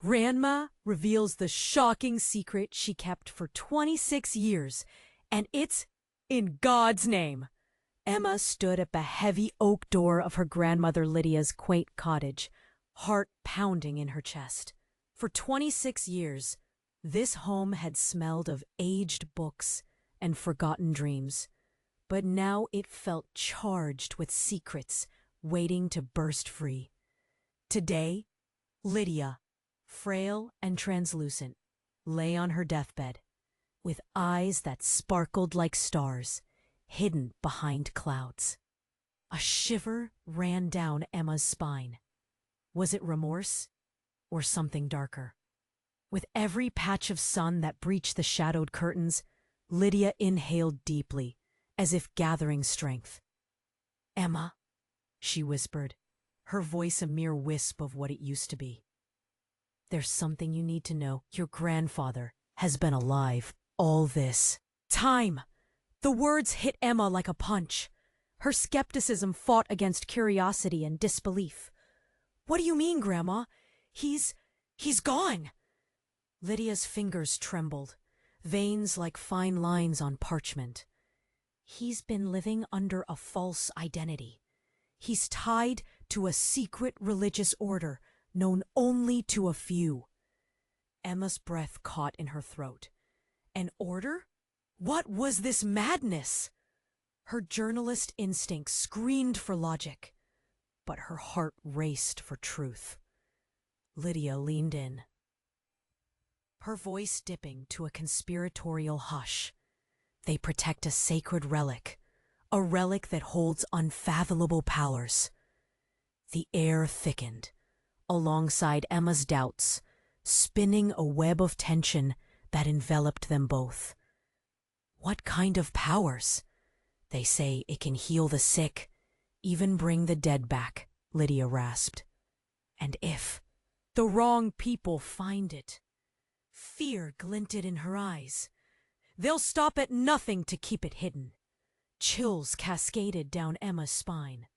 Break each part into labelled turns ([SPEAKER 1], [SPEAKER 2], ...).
[SPEAKER 1] Grandma reveals the shocking secret she kept for 26 years, and it's in God's name. Emma stood at the heavy oak door of her grandmother Lydia's quaint cottage, heart pounding in her chest. For 26 years, this home had smelled of aged books and forgotten dreams, but now it felt charged with secrets waiting to burst free. Today, Lydia, frail and translucent, lay on her deathbed, with eyes that sparkled like stars, hidden behind clouds. A shiver ran down Emma's spine. Was it remorse or something darker? With every patch of sun that breached the shadowed curtains, Lydia inhaled deeply, as if gathering strength. "Emma," she whispered, her voice a mere wisp of what it used to be. "There's something you need to know. Your grandfather has been alive all this time." The words hit Emma like a punch. Her skepticism fought against curiosity and disbelief. "What do you mean, Grandma? He's gone." Lydia's fingers trembled, veins like fine lines on parchment. "He's been living under a false identity. He's tied to a secret religious order known only to a few." Emma's breath caught in her throat. An order? What was this madness? Her journalist instinct screamed for logic, but her heart raced for truth. Lydia leaned in, her voice dipping to a conspiratorial hush. "They protect a sacred relic, a relic that holds unfathomable powers." The air thickened, alongside Emma's doubts, spinning a web of tension that enveloped them both. "What kind of powers?" "They say it can heal the sick, even bring the dead back," Lydia rasped. "And if the wrong people find it?" Fear glinted in her eyes. "They'll stop at nothing to keep it hidden." Chills cascaded down Emma's spine.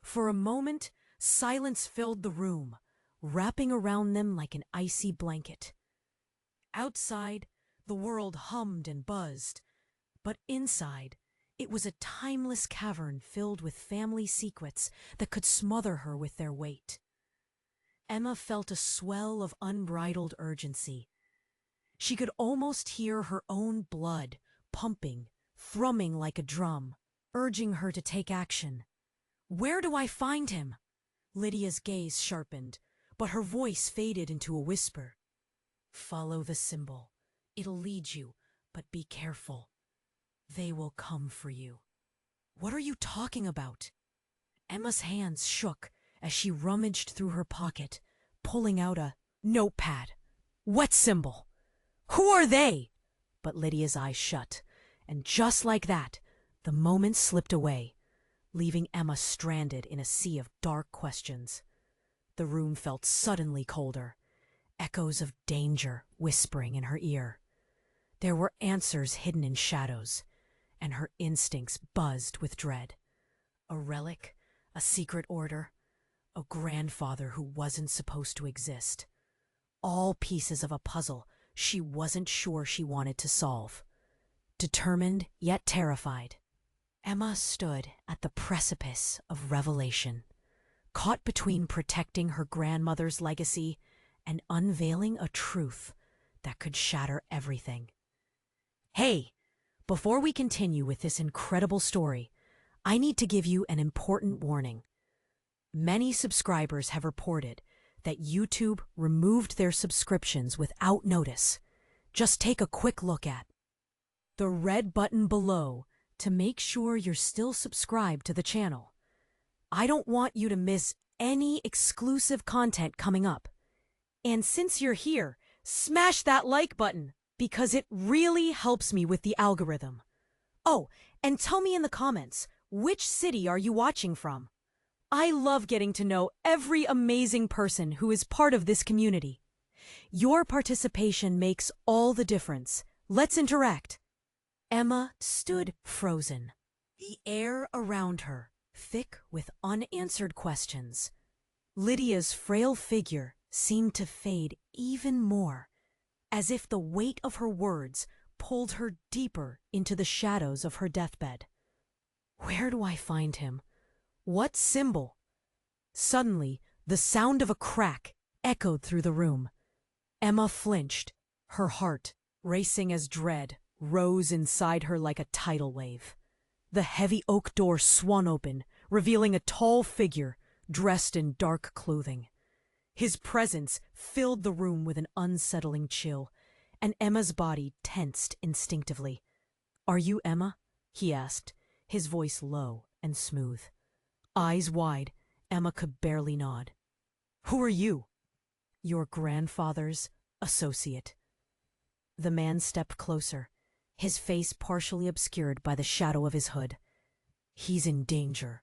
[SPEAKER 1] For a moment, silence filled the room, wrapping around them like an icy blanket. Outside, the world hummed and buzzed, but inside, it was a timeless cavern filled with family secrets that could smother her with their weight. Emma felt a swell of unbridled urgency. She could almost hear her own blood pumping, thrumming like a drum, urging her to take action. "Where do I find him?" Lydia's gaze sharpened, but her voice faded into a whisper. "Follow the symbol. It'll lead you, but be careful. They will come for you." "What are you talking about?" Emma's hands shook as she rummaged through her pocket, pulling out a notepad. "What symbol? Who are they?" But Lydia's eyes shut, and just like that, the moment slipped away, leaving Emma stranded in a sea of dark questions. The room felt suddenly colder, echoes of danger whispering in her ear. There were answers hidden in shadows, and her instincts buzzed with dread. A relic, a secret order, a grandfather who wasn't supposed to exist. All pieces of a puzzle she wasn't sure she wanted to solve. Determined yet terrified, Emma stood at the precipice of revelation, caught between protecting her grandmother's legacy and unveiling a truth that could shatter everything. Hey, before we continue with this incredible story, I need to give you an important warning. Many subscribers have reported that YouTube removed their subscriptions without notice. Just take a quick look at the red button below to make sure you're still subscribed to the channel. I don't want you to miss any exclusive content coming up. And since you're here, smash that like button because it really helps me with the algorithm. Oh, and tell me in the comments, which city are you watching from? I love getting to know every amazing person who is part of this community. Your participation makes all the difference. Let's interact. Emma stood frozen, the air around her thick with unanswered questions. Lydia's frail figure seemed to fade even more, as if the weight of her words pulled her deeper into the shadows of her deathbed. Where do I find him? What symbol? Suddenly, the sound of a crack echoed through the room. Emma flinched, her heart racing as dread rose inside her like a tidal wave. The heavy oak door swung open, revealing a tall figure dressed in dark clothing. His presence filled the room with an unsettling chill, and Emma's body tensed instinctively. "Are you Emma?" he asked, his voice low and smooth. Eyes wide, Emma could barely nod. "Who are you?" "Your grandfather's associate." The man stepped closer, his face partially obscured by the shadow of his hood. "He's in danger.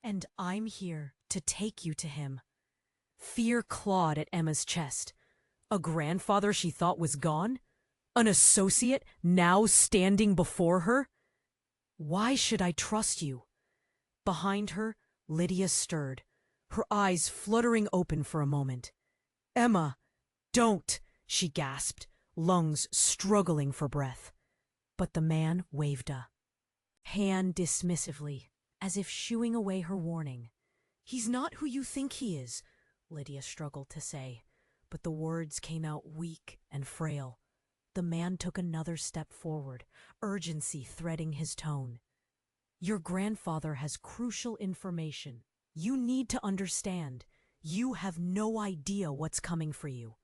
[SPEAKER 1] And I'm here to take you to him." Fear clawed at Emma's chest. A grandfather she thought was gone? An associate now standing before her? "Why should I trust you?" Behind her, Lydia stirred, her eyes fluttering open for a moment. "Emma, don't!" she gasped, lungs struggling for breath. But the man waved a hand dismissively, as if shooing away her warning. "He's not who you think he is," Lydia struggled to say, but the words came out weak and frail. The man took another step forward, urgency threading his tone. "Your grandfather has crucial information. You need to understand. You have no idea what's coming for you."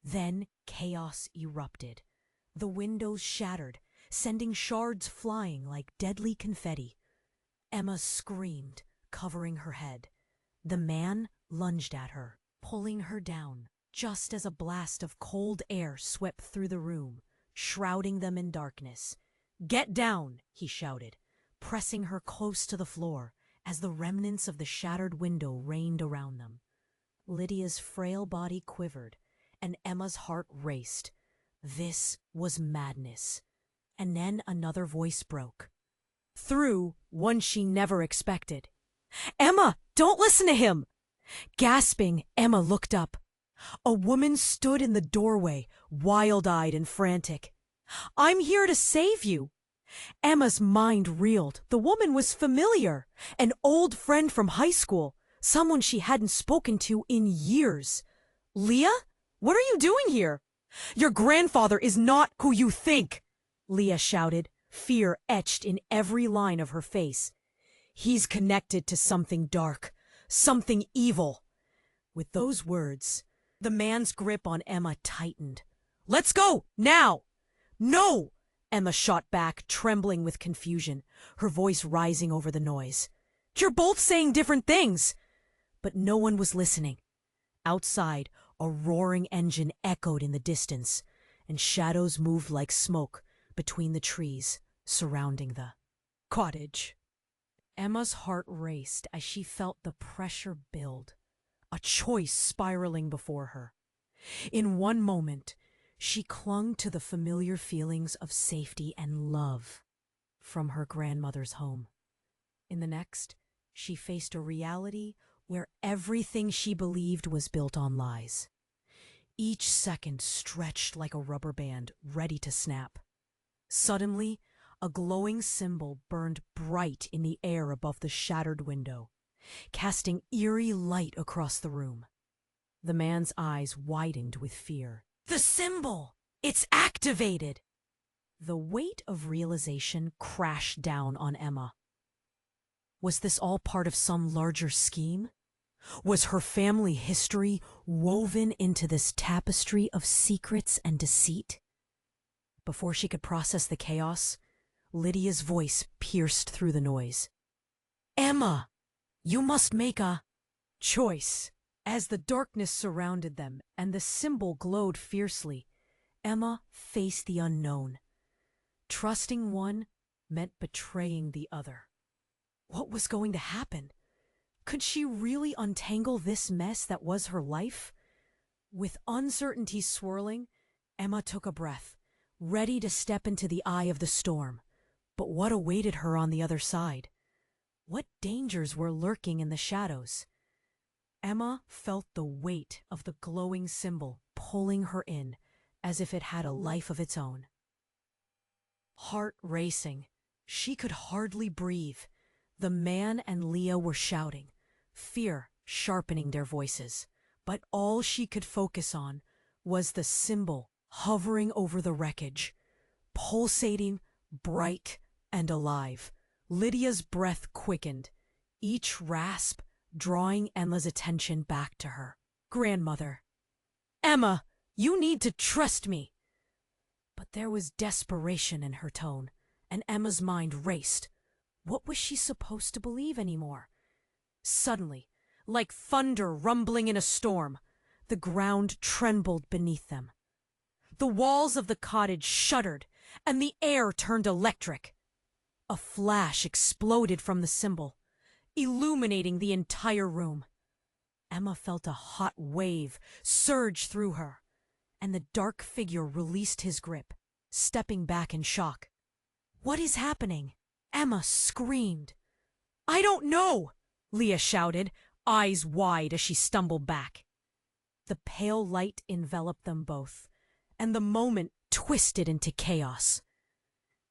[SPEAKER 1] Then chaos erupted. The windows shattered, sending shards flying like deadly confetti. Emma screamed, covering her head. The man lunged at her, pulling her down, just as a blast of cold air swept through the room, shrouding them in darkness. "Get down!" he shouted, pressing her close to the floor as the remnants of the shattered window rained around them. Lydia's frail body quivered, and Emma's heart raced. This was madness. And then another voice broke. Through one she never expected. "Emma, don't listen to him!" Gasping, Emma looked up. A woman stood in the doorway, wild-eyed and frantic. "I'm here to save you." Emma's mind reeled. The woman was familiar. An old friend from high school. Someone she hadn't spoken to in years. "Leah? What are you doing here?" "Your grandfather is not who you think," Leah shouted, fear etched in every line of her face. "He's connected to something dark, something evil." With those words, the man's grip on Emma tightened. "Let's go, now!" "No!" Emma shot back, trembling with confusion, her voice rising over the noise. "You're both saying different things." But no one was listening. Outside, a roaring engine echoed in the distance, and shadows moved like smoke between the trees surrounding the cottage. Emma's heart raced as she felt the pressure build, a choice spiraling before her. In one moment, she clung to the familiar feelings of safety and love from her grandmother's home. In the next, she faced a reality where everything she believed was built on lies. Each second stretched like a rubber band, ready to snap. Suddenly, a glowing symbol burned bright in the air above the shattered window, casting eerie light across the room. The man's eyes widened with fear. "The symbol! It's activated!" The weight of realization crashed down on Emma. Was this all part of some larger scheme? Was her family history woven into this tapestry of secrets and deceit? Before she could process the chaos, Lydia's voice pierced through the noise. "Emma, you must make a choice." As the darkness surrounded them and the symbol glowed fiercely, Emma faced the unknown. Trusting one meant betraying the other. What was going to happen? Could she really untangle this mess that was her life? With uncertainty swirling, Emma took a breath, ready to step into the eye of the storm. But what awaited her on the other side? What dangers were lurking in the shadows? Emma felt the weight of the glowing symbol pulling her in, as if it had a life of its own. Heart racing, she could hardly breathe. The man and Leah were shouting, fear sharpening their voices, but all she could focus on was the symbol hovering over the wreckage, pulsating, bright, and alive. Lydia's breath quickened, each rasp drawing Emma's attention back to her. Grandmother. Emma, you need to trust me. But there was desperation in her tone, and Emma's mind raced. What was she supposed to believe anymore? Suddenly, like thunder rumbling in a storm, the ground trembled beneath them. The walls of the cottage shuddered, and the air turned electric. A flash exploded from the symbol, illuminating the entire room. Emma felt a hot wave surge through her, and the dark figure released his grip, stepping back in shock. What is happening? Emma screamed. I don't know, Leah shouted, eyes wide as she stumbled back. The pale light enveloped them both, and the moment twisted into chaos.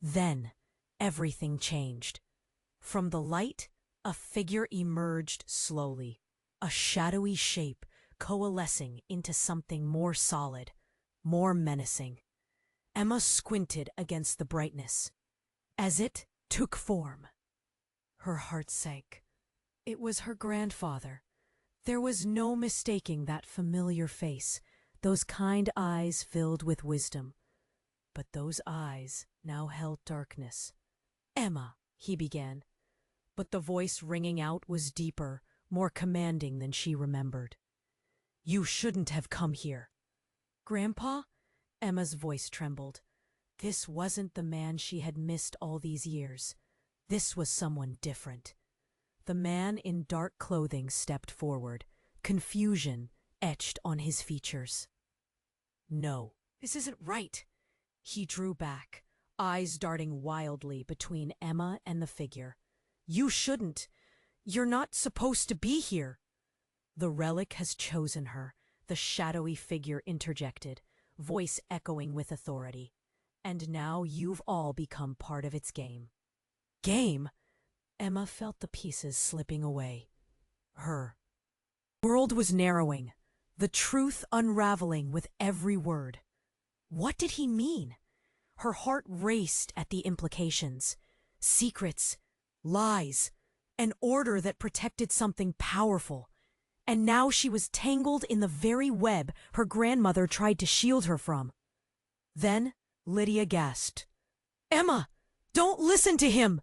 [SPEAKER 1] Then everything changed. From the light, a figure emerged slowly, a shadowy shape coalescing into something more solid, more menacing. Emma squinted against the brightness. As it took form, her heart sank. It was her grandfather. There was no mistaking that familiar face, those kind eyes filled with wisdom. But those eyes now held darkness. Emma, he began, but the voice ringing out was deeper, more commanding than she remembered. You shouldn't have come here. Grandpa? Emma's voice trembled. This wasn't the man she had missed all these years. This was someone different. The man in dark clothing stepped forward, confusion etched on his features. No, this isn't right. He drew back, eyes darting wildly between Emma and the figure. You shouldn't. You're not supposed to be here. The relic has chosen her, the shadowy figure interjected, voice echoing with authority. And now you've all become part of its game. Game? Emma felt the pieces slipping away. Her world was narrowing, the truth unraveling with every word. What did he mean? Her heart raced at the implications. Secrets, lies, an order that protected something powerful. And now she was tangled in the very web her grandmother tried to shield her from. Then Lydia gasped. Emma, don't listen to him!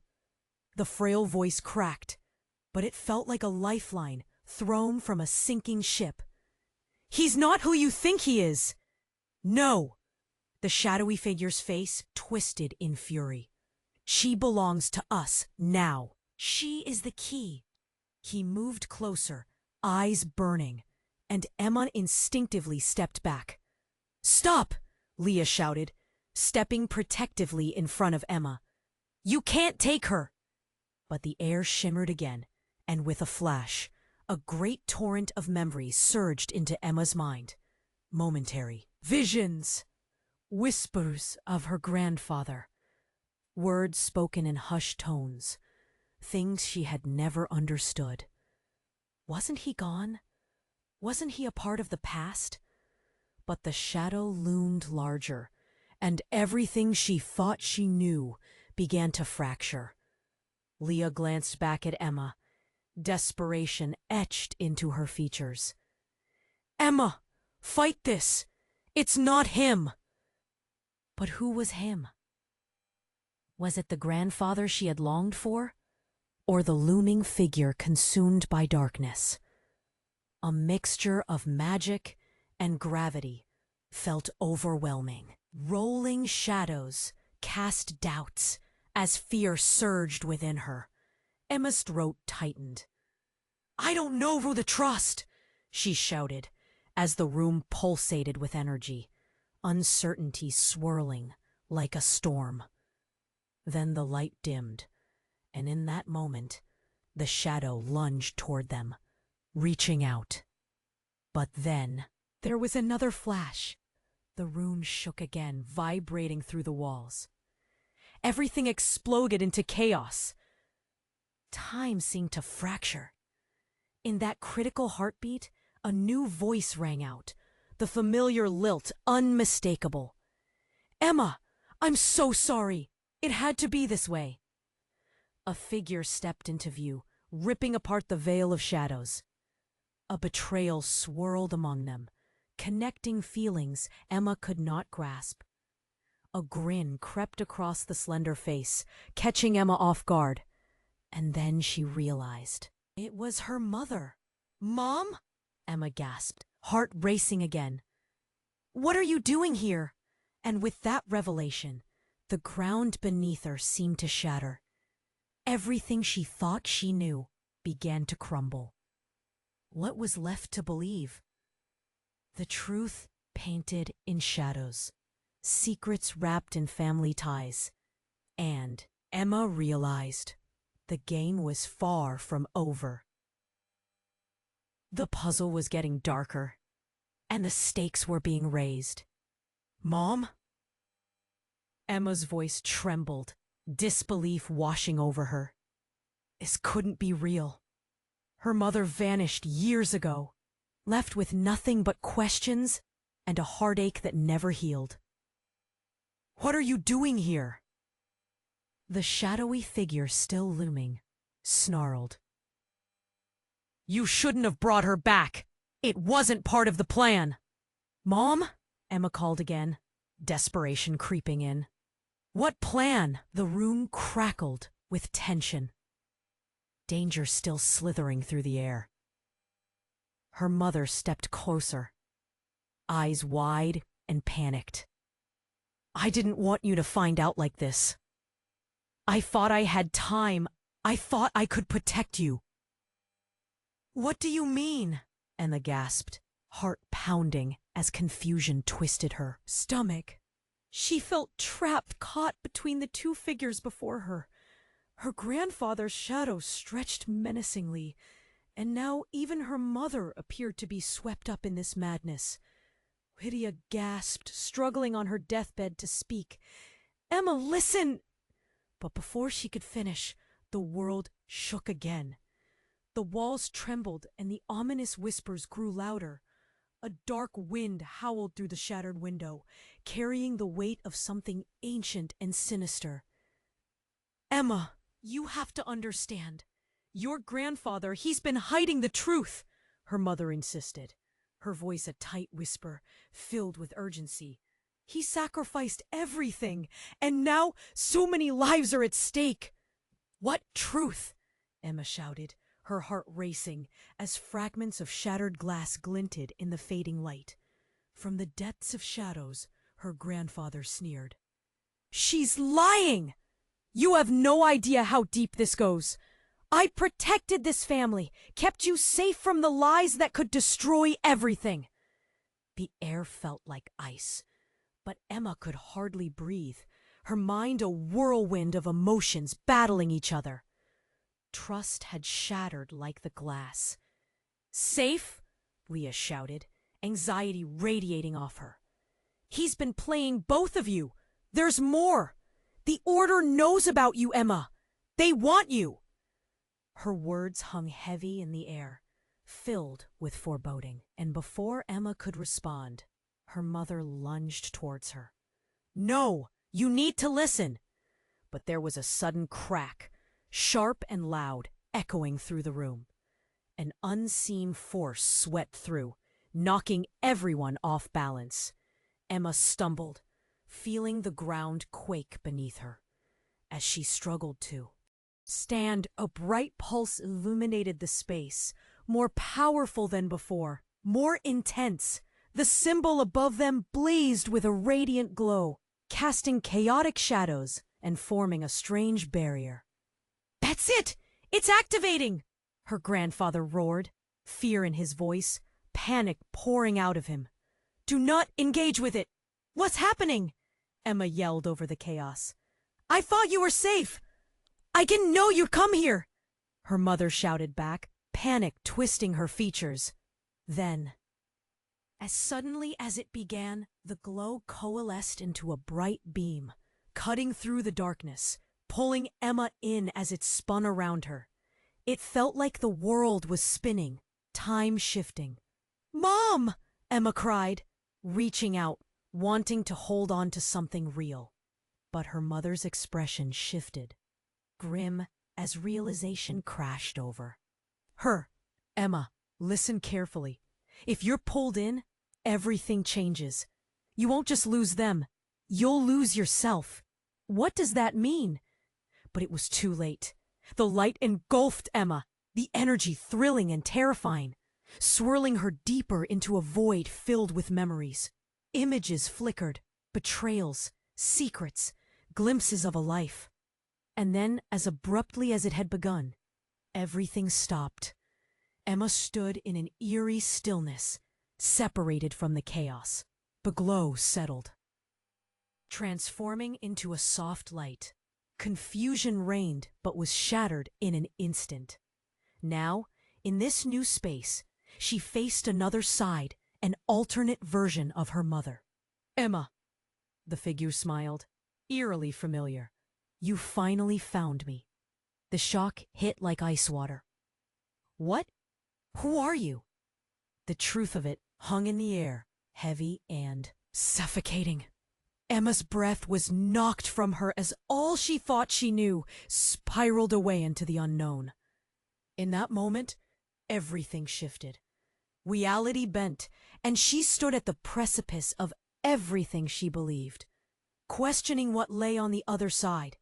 [SPEAKER 1] The frail voice cracked, but it felt like a lifeline thrown from a sinking ship. He's not who you think he is! No! The shadowy figure's face twisted in fury. She belongs to us now. She is the key. He moved closer, eyes burning, and Emma instinctively stepped back. Stop! Leah shouted, stepping protectively in front of Emma. You can't take her! But the air shimmered again, and with a flash, a great torrent of memories surged into Emma's mind. Momentary. Visions! Whispers of her grandfather. Words spoken in hushed tones. Things she had never understood. Wasn't he gone? Wasn't he a part of the past? But the shadow loomed larger, and everything she thought she knew began to fracture. Leah glanced back at Emma, desperation etched into her features. Emma, fight this! It's not him! But who was him? Was it the grandfather she had longed for? Or the looming figure consumed by darkness? A mixture of magic and gravity felt overwhelming. Rolling shadows cast doubts as fear surged within her. Emma's throat tightened. I don't know who to trust, she shouted as the room pulsated with energy, uncertainty swirling like a storm. Then the light dimmed, and in that moment, the shadow lunged toward them, reaching out. But then, there was another flash. The room shook again, vibrating through the walls. Everything exploded into chaos. Time seemed to fracture. In that critical heartbeat, a new voice rang out, the familiar lilt unmistakable. "Emma, I'm so sorry. It had to be this way." A figure stepped into view, ripping apart the veil of shadows. A betrayal swirled among them, connecting feelings Emma could not grasp. A grin crept across the slender face, catching Emma off guard. And then she realized. It was her mother. "Mom?" Emma gasped, heart racing again. "What are you doing here?" And with that revelation, the ground beneath her seemed to shatter. Everything she thought she knew began to crumble. What was left to believe? The truth painted in shadows, secrets wrapped in family ties. And Emma realized the game was far from over. The puzzle was getting darker, and the stakes were being raised. "Mom?" Emma's voice trembled, disbelief washing over her. This couldn't be real. Her mother vanished years ago, left with nothing but questions and a heartache that never healed. "What are you doing here?" The shadowy figure still looming snarled. "You shouldn't have brought her back. It wasn't part of the plan." "Mom?" Emma called again, desperation creeping in. "What plan?" The room crackled with tension. Danger still slithering through the air. Her mother stepped closer, eyes wide and panicked. "I didn't want you to find out like this. I thought I had time. I thought I could protect you." "What do you mean?" Emma gasped, heart pounding as confusion twisted her stomach. She felt trapped, caught between the two figures before her. Her grandfather's shadow stretched menacingly, and now even her mother appeared to be swept up in this madness. Lydia gasped, struggling on her deathbed to speak. "Emma, listen!" But before she could finish, the world shook again. The walls trembled and the ominous whispers grew louder. A dark wind howled through the shattered window, carrying the weight of something ancient and sinister. "Emma, you have to understand. Your grandfather, he's been hiding the truth," her mother insisted, her voice a tight whisper, filled with urgency. "He sacrificed everything, and now so many lives are at stake." "What truth?" Emma shouted, her heart racing as fragments of shattered glass glinted in the fading light. From the depths of shadows, her grandfather sneered. "She's lying! You have no idea how deep this goes. I protected this family, kept you safe from the lies that could destroy everything." The air felt like ice, but Emma could hardly breathe, her mind a whirlwind of emotions battling each other. Trust had shattered like the glass. "Safe?" Leah shouted, anxiety radiating off her. "He's been playing both of you. There's more. The Order knows about you, Emma. They want you." Her words hung heavy in the air, filled with foreboding, and before Emma could respond, her mother lunged towards her. "No, you need to listen." But there was a sudden crack, sharp and loud, echoing through the room. An unseen force swept through, knocking everyone off balance. Emma stumbled, feeling the ground quake beneath her. As she struggled to stand, a bright pulse illuminated the space, more powerful than before, more intense. The symbol above them blazed with a radiant glow, casting chaotic shadows and forming a strange barrier. "That's it! It's activating!" her grandfather roared, fear in his voice, panic pouring out of him. "Do not engage with it!" "What's happening?" Emma yelled over the chaos. "I thought you were safe! I didn't know you'd come here!" Her mother shouted back, panic twisting her features. Then, as suddenly as it began, the glow coalesced into a bright beam, cutting through the darkness, pulling Emma in as it spun around her. It felt like the world was spinning, time shifting. "Mom!" Emma cried, reaching out, wanting to hold on to something real. But her mother's expression shifted, grim as realization crashed over her. "Emma, listen carefully. If you're pulled in, everything changes. You won't just lose them, you'll lose yourself." "What does that mean?" But it was too late. The light engulfed Emma, the energy thrilling and terrifying, swirling her deeper into a void filled with memories. Images flickered, betrayals, secrets, glimpses of a life. And then, as abruptly as it had begun, everything stopped. Emma stood in an eerie stillness, separated from the chaos. The glow settled, transforming into a soft light. Confusion reigned, but was shattered in an instant. Now, in this new space, she faced another side, an alternate version of her mother. "Emma," the figure smiled, eerily familiar. "You finally found me." The shock hit like ice water. "What? Who are you?" The truth of it hung in the air, heavy and suffocating. Emma's breath was knocked from her as all she thought she knew spiraled away into the unknown. In that moment, everything shifted. Reality bent, and she stood at the precipice of everything she believed, questioning what lay on the other side,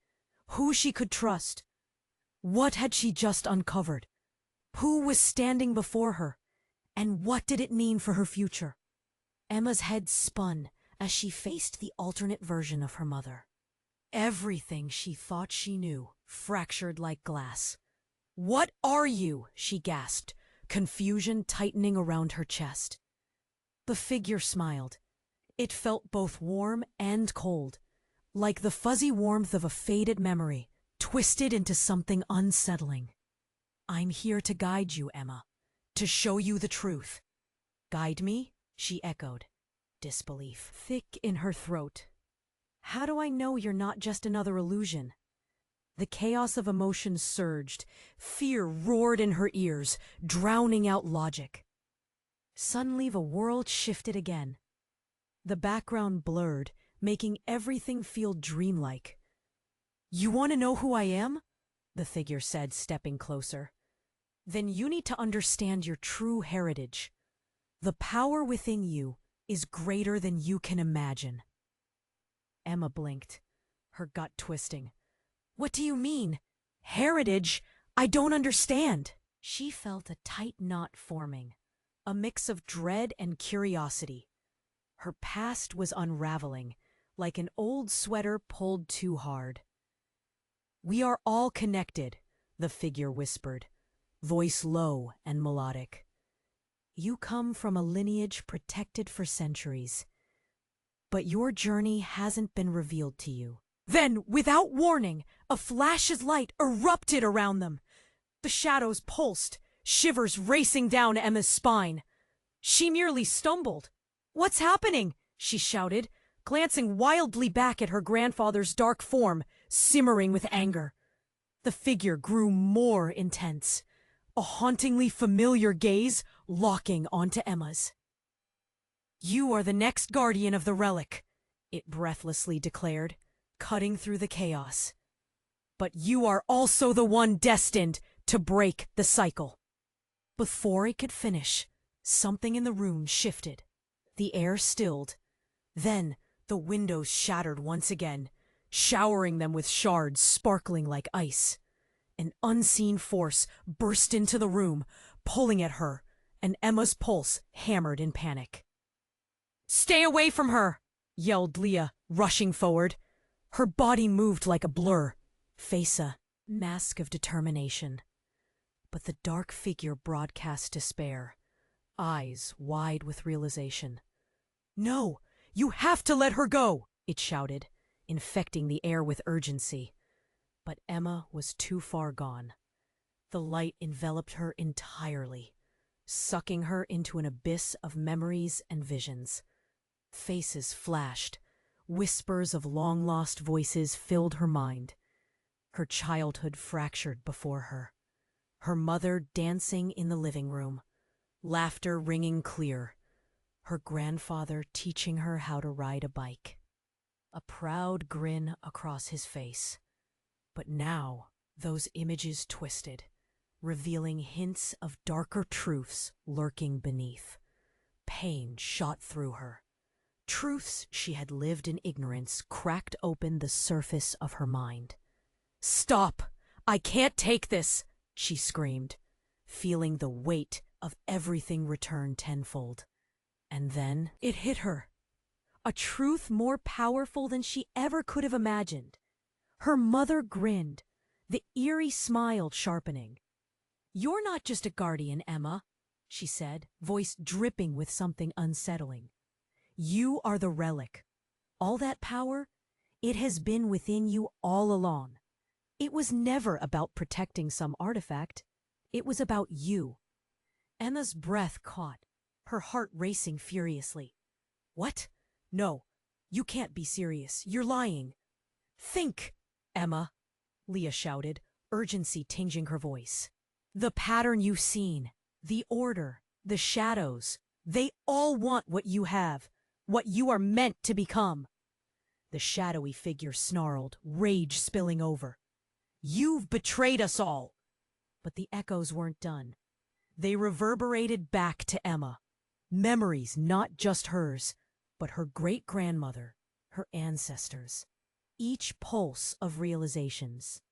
[SPEAKER 1] who she could trust. What had she just uncovered? Who was standing before her? And what did it mean for her future? Emma's head spun as she faced the alternate version of her mother. Everything she thought she knew fractured like glass. "What are you?" she gasped, confusion tightening around her chest. The figure smiled. It felt both warm and cold, like the fuzzy warmth of a faded memory, twisted into something unsettling. "I'm here to guide you, Emma, to show you the truth." "Guide me?" she echoed, disbelief thick in her throat. "How do I know you're not just another illusion?" The chaos of emotions surged. Fear roared in her ears, drowning out logic. Suddenly the world shifted again. The background blurred, making everything feel dreamlike. "You want to know who I am?" the figure said, stepping closer. "Then you need to understand your true heritage. The power within you is greater than you can imagine." Emma blinked, her gut twisting. "What do you mean? Heritage? I don't understand." She felt a tight knot forming, a mix of dread and curiosity. Her past was unraveling, like an old sweater pulled too hard. "We are all connected," the figure whispered, voice low and melodic. "You come from a lineage protected for centuries, but your journey hasn't been revealed to you." Then, without warning, a flash of light erupted around them. The shadows pulsed, shivers racing down Emma's spine. She nearly stumbled. "What's happening?" she shouted, glancing wildly back at her grandfather's dark form, simmering with anger. The figure grew more intense, a hauntingly familiar gaze locking onto Emma's. "You are the next guardian of the relic," it breathlessly declared, cutting through the chaos. "But you are also the one destined to break the cycle." Before it could finish, something in the room shifted. The air stilled. Then the windows shattered once again, showering them with shards sparkling like ice. An unseen force burst into the room, pulling at her, and Emma's pulse hammered in panic. "Stay away from her!" yelled Leah, rushing forward. Her body moved like a blur, face a mask of determination. But the dark figure broadcast despair, eyes wide with realization. "No, you have to let her go!" it shouted, infecting the air with urgency. But Emma was too far gone. The light enveloped her entirely, sucking her into an abyss of memories and visions. Faces flashed. Whispers of long-lost voices filled her mind. Her childhood fractured before her. Her mother dancing in the living room, laughter ringing clear. Her grandfather teaching her how to ride a bike. A proud grin across his face. But now those images twisted, revealing hints of darker truths lurking beneath. Pain shot through her. Truths she had lived in ignorance cracked open the surface of her mind. "Stop! I can't take this!" she screamed, feeling the weight of everything return tenfold. And then it hit her. A truth more powerful than she ever could have imagined. Her mother grinned, the eerie smile sharpening. "You're not just a guardian, Emma," she said, voice dripping with something unsettling. "You are the relic. All that power, it has been within you all along. It was never about protecting some artifact. It was about you." Emma's breath caught, her heart racing furiously. "What? No, you can't be serious. You're lying." "Think, Emma," Leah shouted, urgency tinging her voice. "The pattern you've seen, the order, the shadows, they all want what you have, what you are meant to become." The shadowy figure snarled, rage spilling over. "You've betrayed us all." But the echoes weren't done. They reverberated back to Emma. Memories not just hers, but her great-grandmother, her ancestors. Each pulse of realizations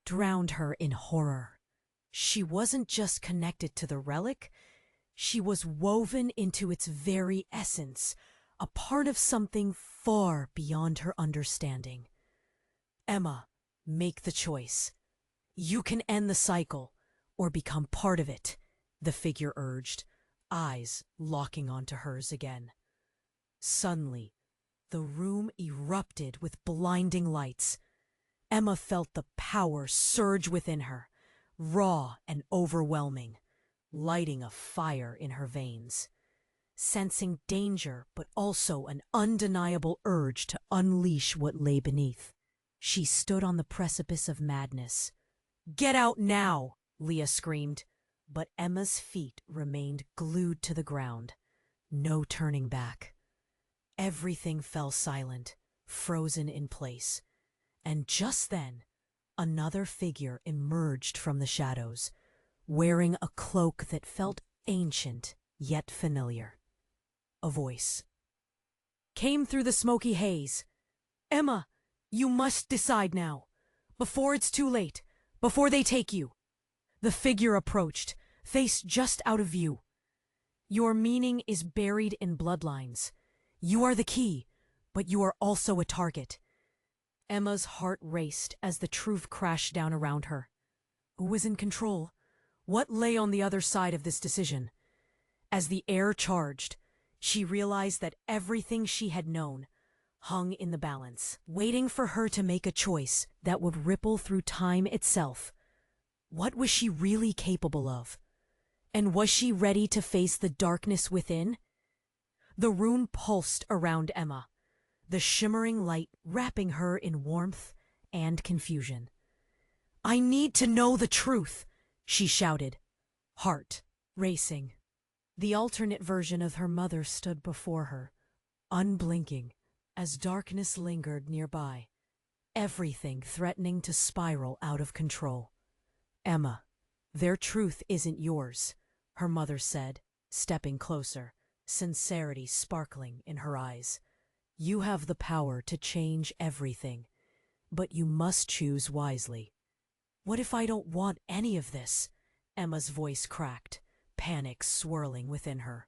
[SPEAKER 1] drowned her in horror. She wasn't just connected to the relic, she was woven into its very essence, a part of something far beyond her understanding. "Emma, make the choice. You can end the cycle, or become part of it," the figure urged, eyes locking onto hers again. Suddenly, the room erupted with blinding lights. Emma felt the power surge within her, raw and overwhelming, lighting a fire in her veins. Sensing danger, but also an undeniable urge to unleash what lay beneath, she stood on the precipice of madness. "Get out now!" Leah screamed, but Emma's feet remained glued to the ground. No turning back. Everything fell silent, frozen in place. And just then, another figure emerged from the shadows, wearing a cloak that felt ancient yet familiar. A voice came through the smoky haze. "Emma, you must decide now, before it's too late, before they take you." The figure approached, face just out of view. "Your meaning is buried in bloodlines. You are the key, but you are also a target." Emma's heart raced as the truth crashed down around her. Who was in control? What lay on the other side of this decision? As the air charged, she realized that everything she had known hung in the balance, waiting for her to make a choice that would ripple through time itself. What was she really capable of? And was she ready to face the darkness within? The rune pulsed around Emma, the shimmering light wrapping her in warmth and confusion. "I need to know the truth," she shouted, heart racing. The alternate version of her mother stood before her, unblinking, as darkness lingered nearby, everything threatening to spiral out of control. "Emma, their truth isn't yours," her mother said, stepping closer, sincerity sparkling in her eyes. "You have the power to change everything, but you must choose wisely." "What if I don't want any of this?" Emma's voice cracked, panic swirling within her.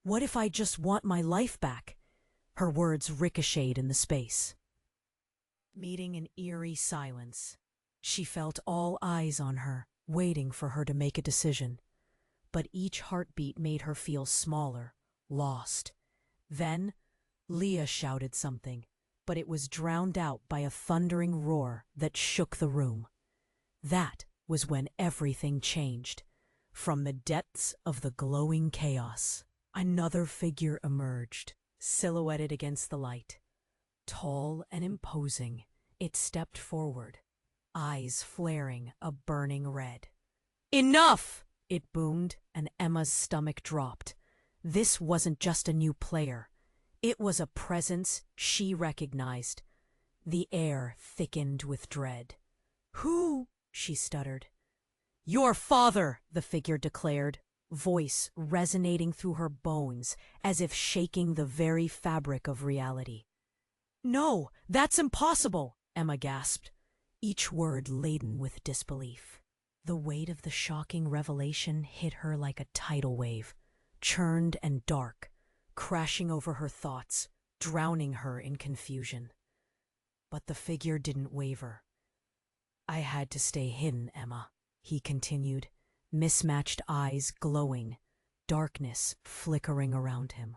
[SPEAKER 1] "What if I just want my life back?" Her words ricocheted in the space. Meeting an eerie silence, she felt all eyes on her, waiting for her to make a decision. But each heartbeat made her feel smaller, lost. Then, Leah shouted something, but it was drowned out by a thundering roar that shook the room. That was when everything changed. From the depths of the glowing chaos, another figure emerged, silhouetted against the light. Tall and imposing, it stepped forward, eyes flaring a burning red. "Enough!" it boomed, and Emma's stomach dropped. This wasn't just a new player. It was a presence she recognized. The air thickened with dread. "Who?" she stuttered. "Your father," the figure declared, voice resonating through her bones as if shaking the very fabric of reality. "No, that's impossible," Emma gasped, each word laden with disbelief. The weight of the shocking revelation hit her like a tidal wave, churned and dark, crashing over her thoughts, drowning her in confusion. But the figure didn't waver. "I had to stay hidden, Emma," he continued, mismatched eyes glowing, darkness flickering around him.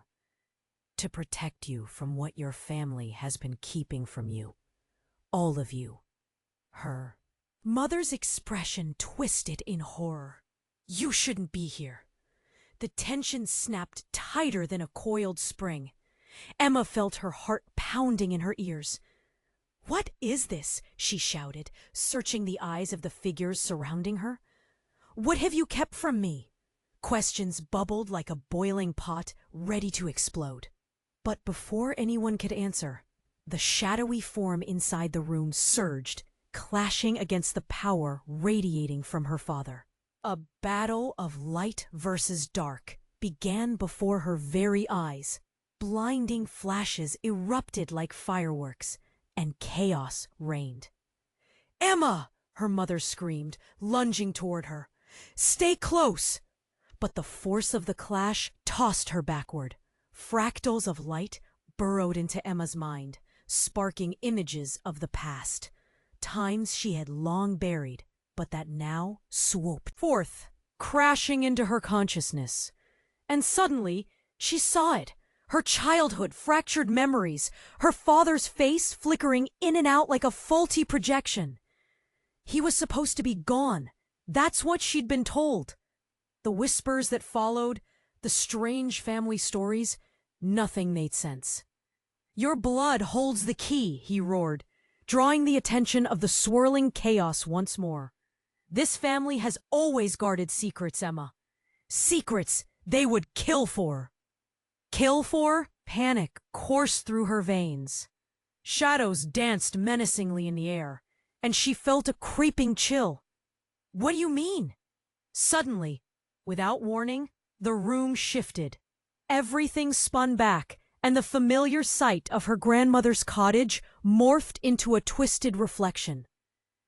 [SPEAKER 1] "To protect you from what your family has been keeping from you. All of you." Her mother's expression twisted in horror. "You shouldn't be here." The tension snapped tighter than a coiled spring. Emma felt her heart pounding in her ears. "What is this?" she shouted, searching the eyes of the figures surrounding her. "What have you kept from me?" Questions bubbled like a boiling pot, ready to explode. But before anyone could answer, the shadowy form inside the room surged, clashing against the power radiating from her father. A battle of light versus dark began before her very eyes. Blinding flashes erupted like fireworks, and chaos reigned. "Emma!" her mother screamed, lunging toward her. "Stay close!" But the force of the clash tossed her backward. Fractals of light burrowed into Emma's mind, sparking images of the past, times she had long buried, but that now swooped forth, crashing into her consciousness. And suddenly, she saw it. Her childhood, fractured memories, her father's face flickering in and out like a faulty projection. He was supposed to be gone. That's what she'd been told. The whispers that followed, the strange family stories, nothing made sense. "Your blood holds the key," he roared, drawing the attention of the swirling chaos once more. "This family has always guarded secrets, Emma. Secrets they would kill for." Kill for? Panic coursed through her veins. Shadows danced menacingly in the air, and she felt a creeping chill. "What do you mean?" Suddenly, without warning, the room shifted. Everything spun back, and the familiar sight of her grandmother's cottage morphed into a twisted reflection.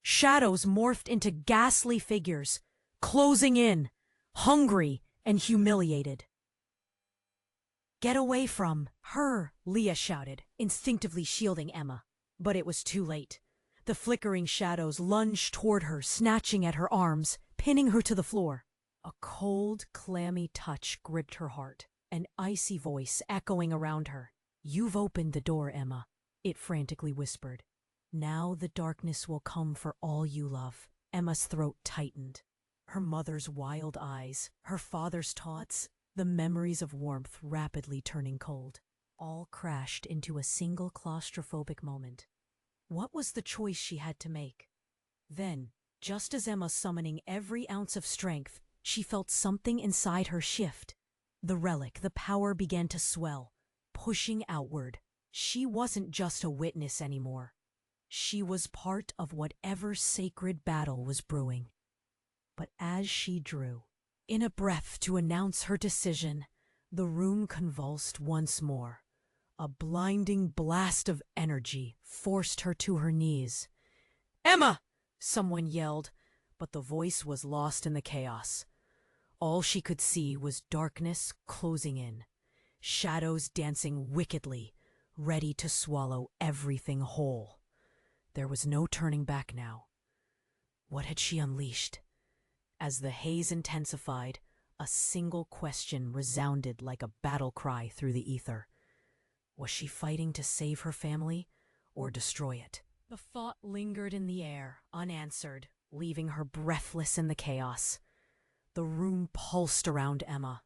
[SPEAKER 1] Shadows morphed into ghastly figures, closing in, hungry and humiliated. "Get away from her," Leah shouted, instinctively shielding Emma. But it was too late. The flickering shadows lunged toward her, snatching at her arms, pinning her to the floor. A cold, clammy touch gripped her heart, an icy voice echoing around her. "You've opened the door, Emma," it frantically whispered. "Now the darkness will come for all you love." Emma's throat tightened. Her mother's wild eyes, her father's taunts, the memories of warmth rapidly turning cold, all crashed into a single claustrophobic moment. What was the choice she had to make? Then, just as Emma summoning every ounce of strength, she felt something inside her shift. The relic, the power began to swell, pushing outward. She wasn't just a witness anymore. She was part of whatever sacred battle was brewing. But as she drew, in a breath to announce her decision, the room convulsed once more. A blinding blast of energy forced her to her knees. "Emma!" someone yelled, but the voice was lost in the chaos. All she could see was darkness closing in, shadows dancing wickedly, ready to swallow everything whole. There was no turning back now. What had she unleashed? As the haze intensified, a single question resounded like a battle cry through the ether. Was she fighting to save her family or destroy it? The thought lingered in the air, unanswered, leaving her breathless in the chaos. The room pulsed around Emma,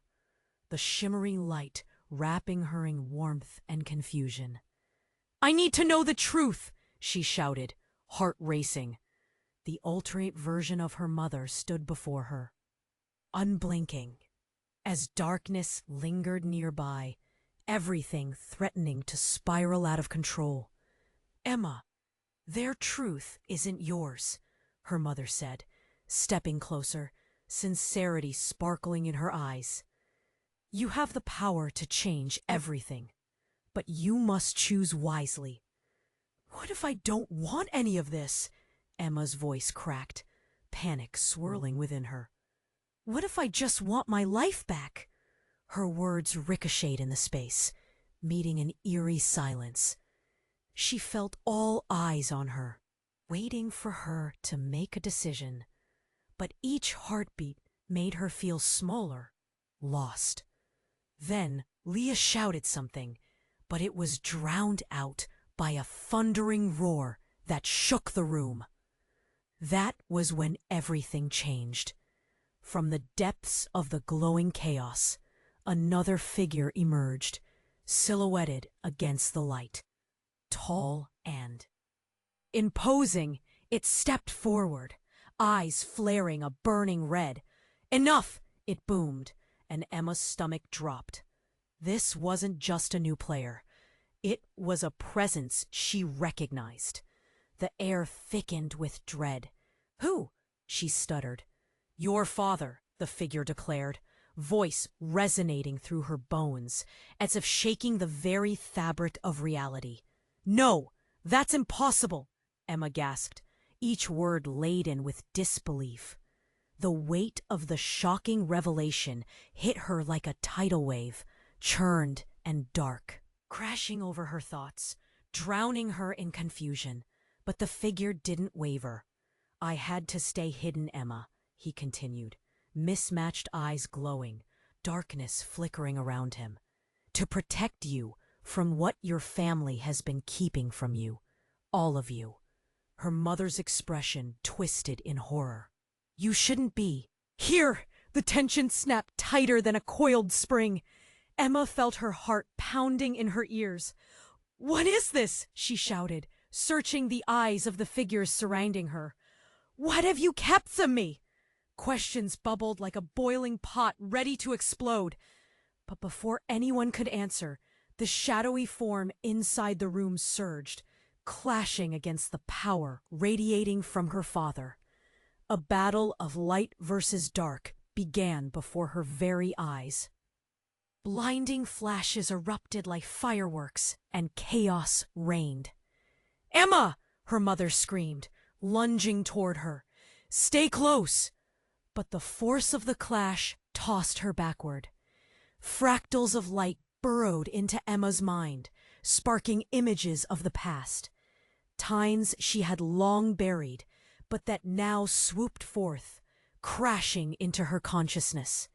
[SPEAKER 1] the shimmering light wrapping her in warmth and confusion. "I need to know the truth!" she shouted, heart racing. The alternate version of her mother stood before her, unblinking, as darkness lingered nearby, everything threatening to spiral out of control. "Emma, their truth isn't yours," her mother said, stepping closer, sincerity sparkling in her eyes. "You have the power to change everything, but you must choose wisely." "What if I don't want any of this?" Emma's voice cracked, panic swirling within her. "What if I just want my life back?" Her words ricocheted in the space, meeting an eerie silence. She felt all eyes on her, waiting for her to make a decision. But each heartbeat made her feel smaller, lost. Then Leah shouted something, but it was drowned out by a thundering roar that shook the room. That was when everything changed. From the depths of the glowing chaos, another figure emerged, silhouetted against the light, tall and imposing. It stepped forward, eyes flaring a burning red. "Enough!" it boomed, and Emma's stomach dropped. This wasn't just a new player. It was a presence she recognized. The air thickened with dread. "Who?" she stuttered. "Your father," the figure declared, voice resonating through her bones, as if shaking the very fabric of reality. "No, that's impossible," Emma gasped, each word laden with disbelief. The weight of the shocking revelation hit her like a tidal wave, churned and dark, crashing over her thoughts, drowning her in confusion. But the figure didn't waver. "I had to stay hidden, Emma," he continued, mismatched eyes glowing, darkness flickering around him. "To protect you from what your family has been keeping from you. All of you." Her mother's expression twisted in horror. "You shouldn't be here!" The tension snapped tighter than a coiled spring. Emma felt her heart pounding in her ears. "What is this?" she shouted, searching the eyes of the figures surrounding her. "What have you kept from me?" Questions bubbled like a boiling pot ready to explode. But before anyone could answer, the shadowy form inside the room surged, clashing against the power radiating from her father. A battle of light versus dark began before her very eyes. Blinding flashes erupted like fireworks, and chaos reigned. "Emma!" her mother screamed, lunging toward her. "Stay close!" But the force of the clash tossed her backward. Fractals of light burrowed into Emma's mind, sparking images of the past. Times she had long buried, but that now swooped forth, crashing into her consciousness.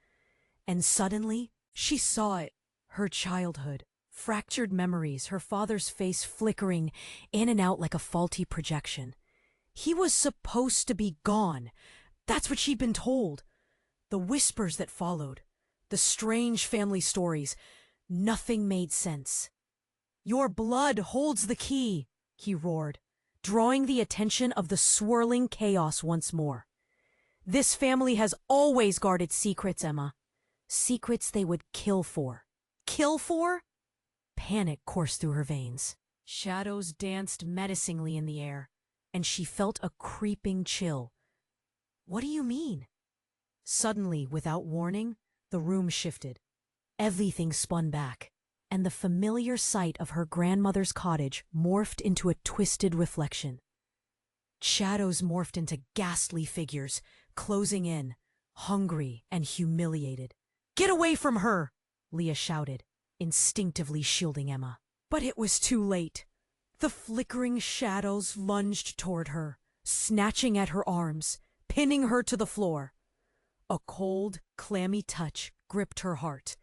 [SPEAKER 1] And suddenly, she saw it, her childhood, fractured memories, her father's face flickering in and out like a faulty projection. He was supposed to be gone. That's what she'd been told. The whispers that followed, the strange family stories, nothing made sense. "Your blood holds the key," he roared, drawing the attention of the swirling chaos once more. "This family has always guarded secrets, Emma. Secrets they would kill for." "Kill for?" Panic coursed through her veins. Shadows danced menacingly in the air, and she felt a creeping chill. "What do you mean?" Suddenly, without warning, the room shifted. Everything spun back, and the familiar sight of her grandmother's cottage morphed into a twisted reflection. Shadows morphed into ghastly figures, closing in, hungry and humiliated. "Get away from her!" Leah shouted, instinctively shielding Emma. But it was too late. The flickering shadows lunged toward her, snatching at her arms, pinning her to the floor. A cold, clammy touch gripped her heart,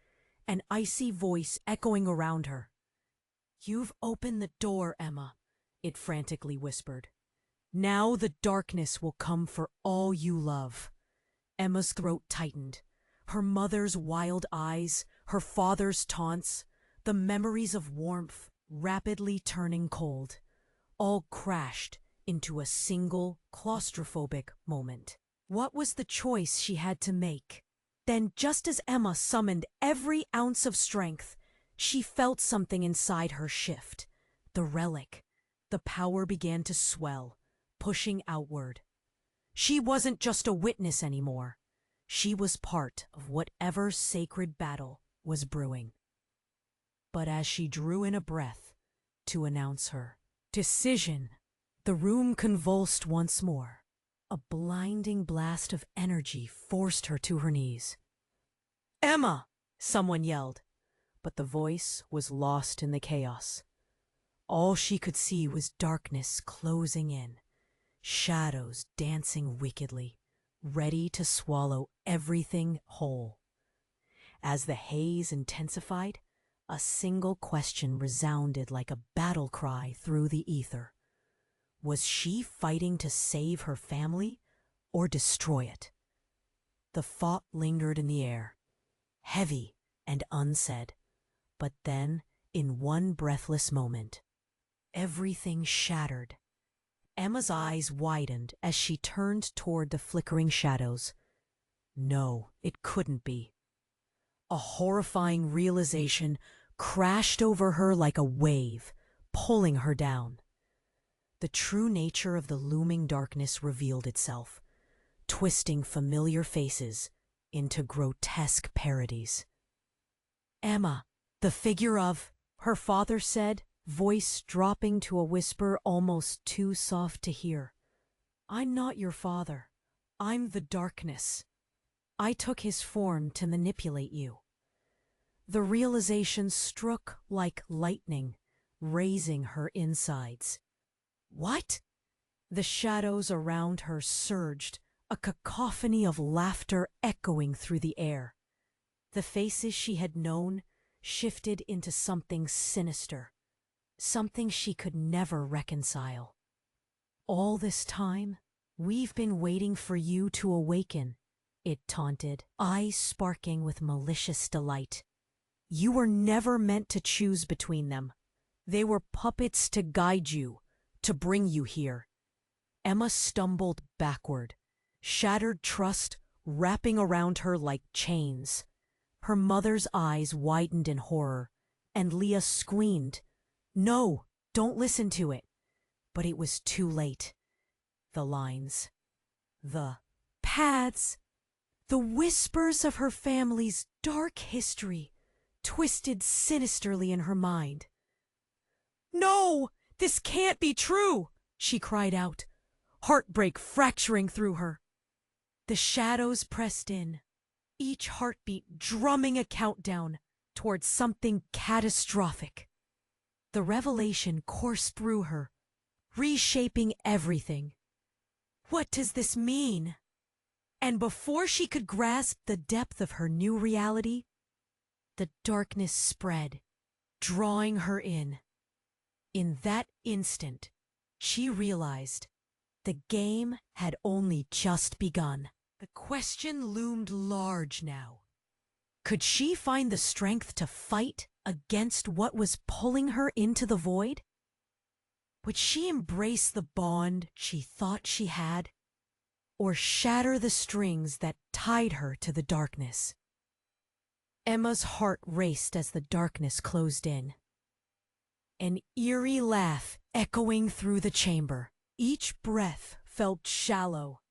[SPEAKER 1] an icy voice echoing around her. "You've opened the door, Emma," it frantically whispered. Now the darkness will come for all you love. Emma's throat tightened. Her mother's wild eyes, her father's taunts, the memories of warmth rapidly turning cold, all crashed into a single claustrophobic moment. What was the choice she had to make? Then, just as Emma summoned every ounce of strength, she felt something inside her shift. The relic. The power began to swell, pushing outward. She wasn't just a witness anymore. She was part of whatever sacred battle was brewing. But as she drew in a breath to announce her decision, the room convulsed once more. A blinding blast of energy forced her to her knees. "Emma!" someone yelled, but the voice was lost in the chaos. All she could see was darkness closing in, shadows dancing wickedly, ready to swallow everything whole. As the haze intensified, a single question resounded like a battle cry through the ether. Was she fighting to save her family or destroy it? The thought lingered in the air, heavy and unsaid. But then, in one breathless moment, everything shattered. Emma's eyes widened as she turned toward the flickering shadows. No, it couldn't be. A horrifying realization crashed over her like a wave, pulling her down. The true nature of the looming darkness revealed itself, twisting familiar faces into grotesque parodies. "Emma, the figure of," her father said, voice dropping to a whisper almost too soft to hear. "I'm not your father. I'm the darkness. I took his form to manipulate you." The realization struck like lightning, raising her insides. "What?" The shadows around her surged, a cacophony of laughter echoing through the air. The faces she had known shifted into something sinister, something she could never reconcile. "All this time, we've been waiting for you to awaken," it taunted, eyes sparking with malicious delight. "You were never meant to choose between them. They were puppets to guide you, to bring you here." Emma stumbled backward, shattered trust wrapping around her like chains. Her mother's eyes widened in horror, and Leah screamed, "No, don't listen to it." But it was too late. The lines, the paths, the whispers of her family's dark history twisted sinisterly in her mind. "No, this can't be true," she cried out, heartbreak fracturing through her. The shadows pressed in, each heartbeat drumming a countdown towards something catastrophic. The revelation coursed through her, reshaping everything. What does this mean? And before she could grasp the depth of her new reality, the darkness spread, drawing her in. In that instant, she realized the game had only just begun. The question loomed large now. Could she find the strength to fight against what was pulling her into the void? Would she embrace the bond she thought she had, or shatter the strings that tied her to the darkness? Emma's heart raced as the darkness closed in. An eerie laugh echoing through the chamber. Each breath felt shallow,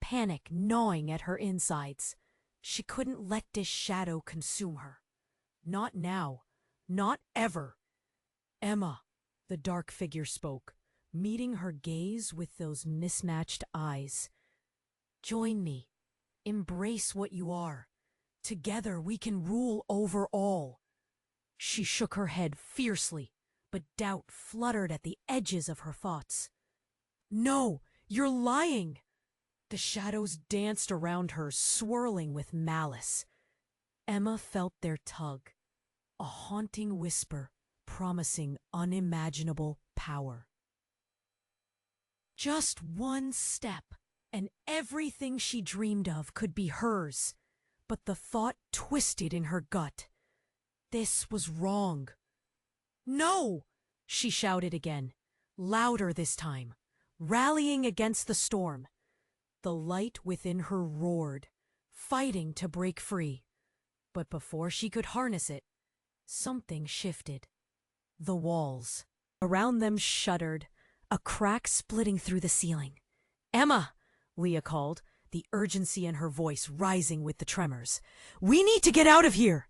[SPEAKER 1] panic gnawing at her insides. She couldn't let this shadow consume her. Not now, not ever. "Emma," the dark figure spoke, meeting her gaze with those mismatched eyes. "Join me. Embrace what you are. Together we can rule over all." She shook her head fiercely, but doubt fluttered at the edges of her thoughts. "No, you're lying!" The shadows danced around her, swirling with malice. Emma felt their tug, a haunting whisper promising unimaginable power. Just one step, and everything she dreamed of could be hers. But the thought twisted in her gut. This was wrong. No! She shouted again, louder this time, rallying against the storm. The light within her roared, fighting to break free. But before she could harness it, something shifted. The walls around them shuddered, a crack splitting through the ceiling. "Emma!" Leah called, the urgency in her voice rising with the tremors. "We need to get out of here!"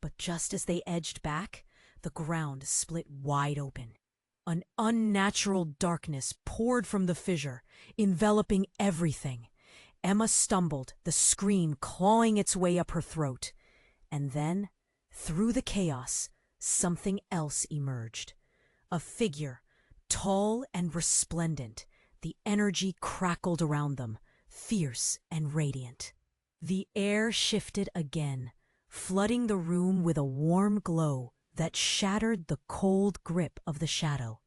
[SPEAKER 1] But just as they edged back, the ground split wide open. An unnatural darkness poured from the fissure, enveloping everything. Emma stumbled, the scream clawing its way up her throat. And then, through the chaos, something else emerged. A figure, tall and resplendent. The energy crackled around them, fierce and radiant. The air shifted again, flooding the room with a warm glow that shattered the cold grip of the shadow.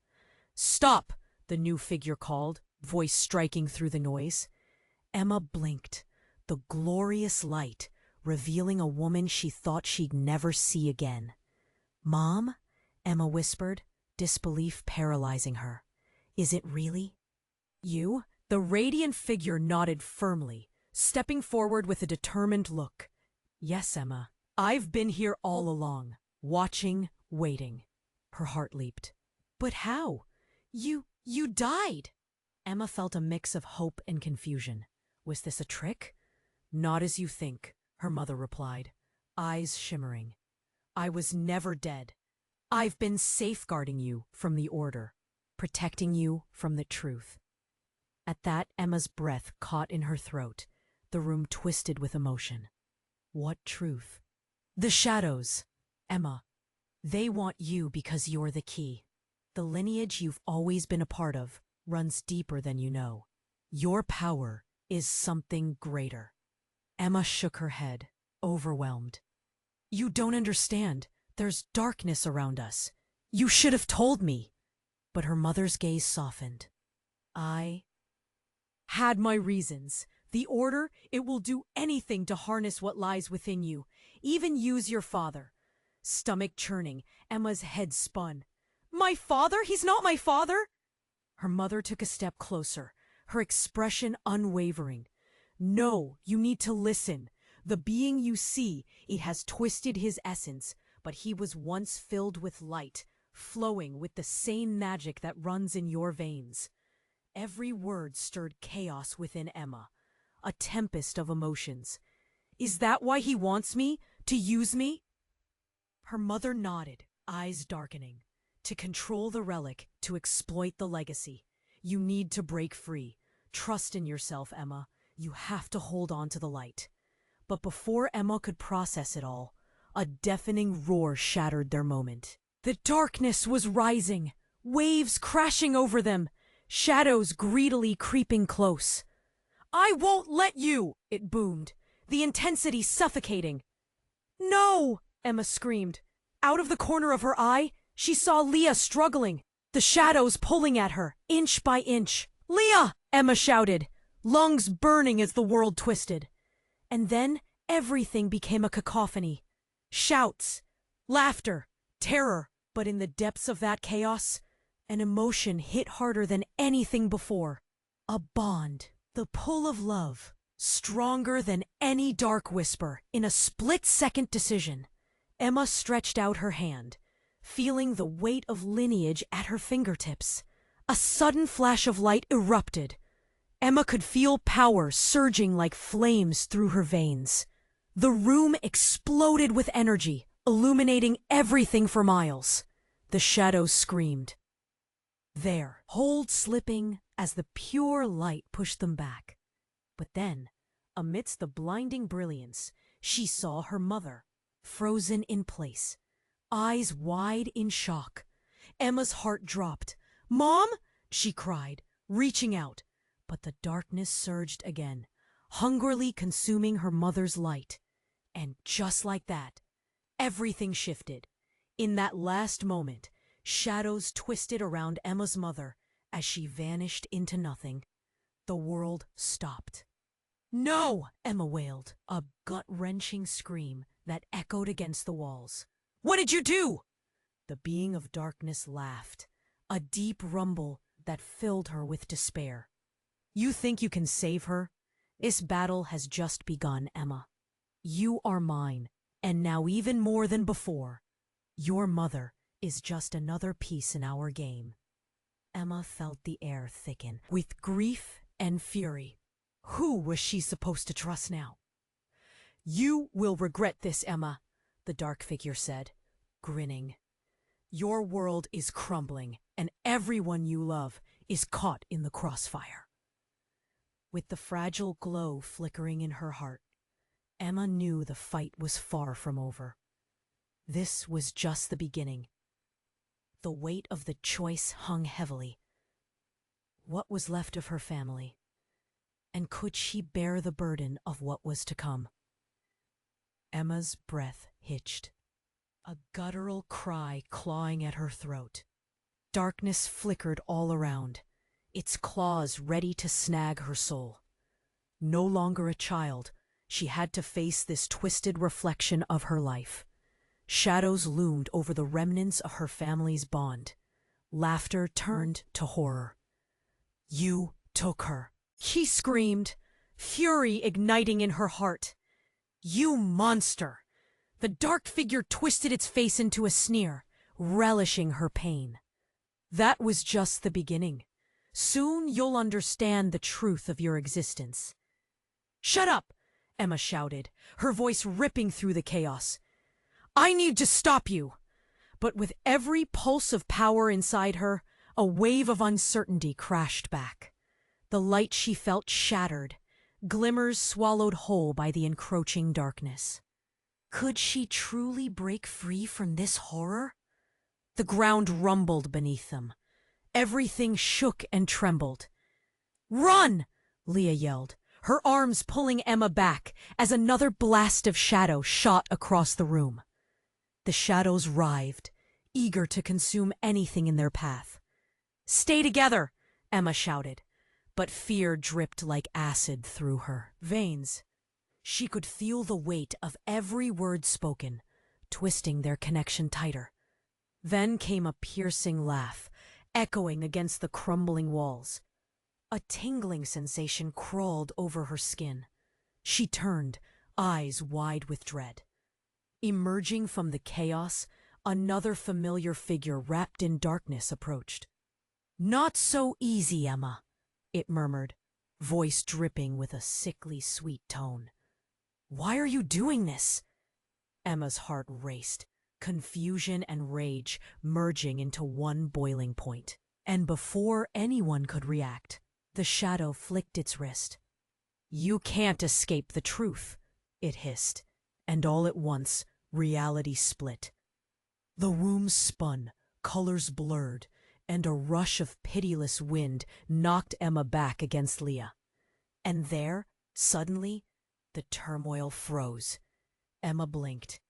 [SPEAKER 1] "Stop!" the new figure called, voice striking through the noise. Emma blinked, the glorious light revealing a woman she thought she'd never see again. "Mom?" Emma whispered, disbelief paralyzing her. "Is it really you?" The radiant figure nodded firmly, stepping forward with a determined look. "Yes, Emma. I've been here all along, watching, waiting." Her heart leaped. "But how? You died!" Emma felt a mix of hope and confusion. Was this a trick? "Not as you think," her mother replied, eyes shimmering. "I was never dead. I've been safeguarding you from the order, protecting you from the truth." At that, Emma's breath caught in her throat. The room twisted with emotion. What truth? "The shadows, Emma. They want you because you're the key. The lineage you've always been a part of runs deeper than you know. Your power is something greater." Emma shook her head, overwhelmed. "You don't understand. There's darkness around us. You should have told me." But her mother's gaze softened. "I had my reasons. The order, it will do anything to harness what lies within you, even use your father." Stomach churning, Emma's head spun. "My father? He's not my father!" Her mother took a step closer, her expression unwavering. "No, you need to listen. The being you see, it has twisted his essence, but he was once filled with light, flowing with the same magic that runs in your veins." Every word stirred chaos within Emma, a tempest of emotions. "Is that why he wants me? To use me?" Her mother nodded, eyes darkening. "To control the relic, to exploit the legacy. You need to break free. Trust in yourself, Emma. You have to hold on to the light." But before Emma could process it all, a deafening roar shattered their moment. The darkness was rising, waves crashing over them, shadows greedily creeping close. "I won't let you!" it boomed, the intensity suffocating. "No!" Emma screamed. Out of the corner of her eye, she saw Leah struggling, the shadows pulling at her, inch by inch. "Leah!" Emma shouted, lungs burning as the world twisted. And then everything became a cacophony. Shouts, laughter, terror. But in the depths of that chaos, an emotion hit harder than anything before. A bond, the pull of love, stronger than any dark whisper. In a split-second decision, Emma stretched out her hand, feeling the weight of lineage at her fingertips. A sudden flash of light erupted. Emma could feel power surging like flames through her veins. The room exploded with energy, illuminating everything for miles. The shadows screamed. There, hold slipping as the pure light pushed them back. But then, amidst the blinding brilliance, she saw her mother, frozen in place, eyes wide in shock. Emma's heart dropped. "Mom!" she cried, reaching out. But the darkness surged again, hungrily consuming her mother's light. And just like that, everything shifted. In that last moment, shadows twisted around Emma's mother As she vanished into nothing, the world stopped. "No!" Emma wailed, a gut-wrenching scream that echoed against the walls. "What did you do?" The being of darkness laughed, a deep rumble that filled her with despair. "You think you can save her? This battle has just begun, Emma. You are mine, and now even more than before, your mother is just another piece in our game." Emma felt the air thicken with grief and fury. Who was she supposed to trust now? "You will regret this, Emma," the dark figure said, grinning. "Your world is crumbling, and everyone you love is caught in the crossfire." With the fragile glow flickering in her heart, Emma knew the fight was far from over. This was just the beginning. The weight of the choice hung heavily. What was left of her family? And could she bear the burden of what was to come? Emma's breath hitched, a guttural cry clawing at her throat. Darkness flickered all around, its claws ready to snag her soul. No longer a child, she had to face this twisted reflection of her life. Shadows loomed over the remnants of her family's bond. Laughter turned to horror. "You took her," she screamed, fury igniting in her heart. "You monster!" The dark figure twisted its face into a sneer, relishing her pain. "That was just the beginning. Soon you'll understand the truth of your existence." "Shut up!" Emma shouted, her voice ripping through the chaos. "I need to stop you!" But with every pulse of power inside her, a wave of uncertainty crashed back. The light she felt shattered, glimmers swallowed whole by the encroaching darkness. Could she truly break free from this horror? The ground rumbled beneath them. Everything shook and trembled. "Run!" Leah yelled, her arms pulling Emma back as another blast of shadow shot across the room. The shadows writhed, eager to consume anything in their path. "Stay together!" Emma shouted, but fear dripped like acid through her veins. She could feel the weight of every word spoken, twisting their connection tighter. Then came a piercing laugh, echoing against the crumbling walls. A tingling sensation crawled over her skin. She turned, eyes wide with dread. Emerging from the chaos, another familiar figure wrapped in darkness approached. "Not so easy, Emma," it murmured, voice dripping with a sickly sweet tone. "Why are you doing this?" Emma's heart raced, confusion and rage merging into one boiling point. And before anyone could react, the shadow flicked its wrist. "You can't escape the truth," it hissed, and all at once, reality split. The room spun, colors blurred, and a rush of pitiless wind knocked Emma back against Leah. And there, suddenly, the turmoil froze. Emma blinked.